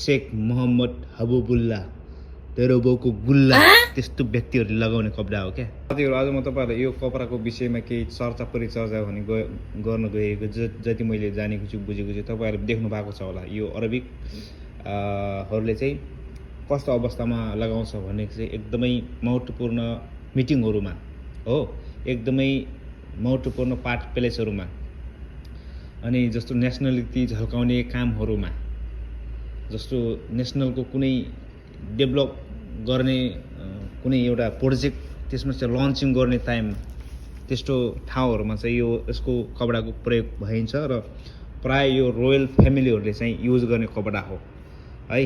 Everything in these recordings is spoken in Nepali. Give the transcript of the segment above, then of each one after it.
शेख मोहम्मद हबुबुल्ला तेरो बाउको गुल्ला त्यस्तो व्यक्तिहरूले लगाउने कपडा हो क्या। साथीहरू, आज म तपाईँहरूलाई यो कपडाको विषयमा केही चर्चा परिचर्चा भने गर्न गएको जति मैले जानेको छु बुझेको छु तपाईँहरूले देख्नु भएको छ होला। यो अरबिक हरूले चाहिँ कस्तो अवस्थामा लगाउँछ भन्ने चाहिँ एकदमै महत्त्वपूर्ण मिटिङहरूमा हो, एकदमै महत्त्वपूर्ण पार्ट प्लेसहरूमा अनि जस्तो नेसनलिटी झल्काउने कामहरूमा, जस्तो नेसनलको कुनै डेभलप गर्ने कुनै एउटा प्रोजेक्ट त्यसमा चाहिँ लन्चिङ गर्ने टाइम त्यस्तो ठाउँहरूमा चाहिँ यसको कपडाको प्रयोग भइन्छ र प्राय यो रोयल फ्यामिलीहरूले चाहिँ युज गर्ने कपडा हो है।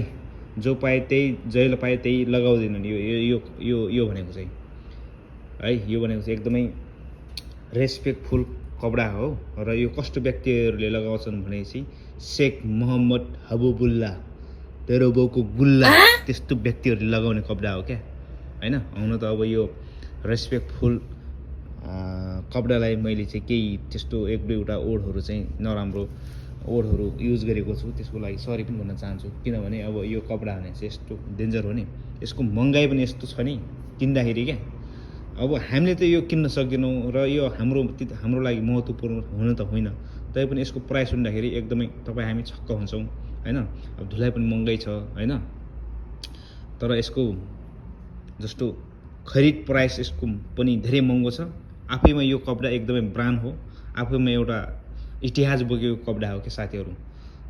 जो पाए त्यही, जहिले पाए त्यही लगाउँदैनन्। यो यो यो यो भनेको चाहिँ है, यो भनेको चाहिँ एकदमै रेस्पेक्टफुल कपडा हो र यो कस्तो व्यक्तिहरूले लगाउँछन् भनेपछि शेख मोहम्मद हबुबुल्ला तेरो बाउको गुल्ला त्यस्तो व्यक्तिहरूले लगाउने कपडा हो क्या हैन। हुन त अब यो रेस्पेक्टफुल कपडालाई मैले चाहिँ केही त्यस्तो एक दुईवटा वर्डहरू चाहिँ नराम्रो वर्डहरू युज गरेको छु, त्यसको लागि सरी पनि भन्न चाहन्छु। किनभने अब यो कपडा भने चाहिँ यस्तो डेन्जर हो नि, यसको महँगाइ पनि यस्तो छ नि किन्दाखेरि क्या। अब हामीले त यो किन्न सक्दैनौँ र यो हाम्रो लागि महत्त्वपूर्ण हुन त होइन, तैपनि यसको प्राइस सुन्दाखेरि एकदमै हामी छक्क हुन्छौँ हैन। अब धुलाइ पनि महँगै छ हैन, तर यसको जस्तो खरिद प्राइस यसको पनि धेरै महँगो छ। आफैमा यो कपडा एकदमै ब्रान्ड हो, आफैमा एउटा इतिहास बोकेको कपडा हो कि साथीहरू।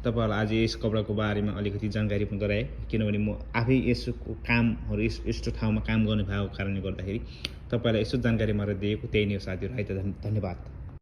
तपाईँहरूलाई आज यस कपडाको बारेमा अलिकति जानकारी पनि गराएँ, किनभने म आफै यसको कामहरू यस्तो ठाउँमा काम गर्ने भएको कारणले गर्दाखेरि तपाईँलाई यसो जानकारी मात्र दिएको, त्यही नै हो साथीहरू। है त, धन्यवाद।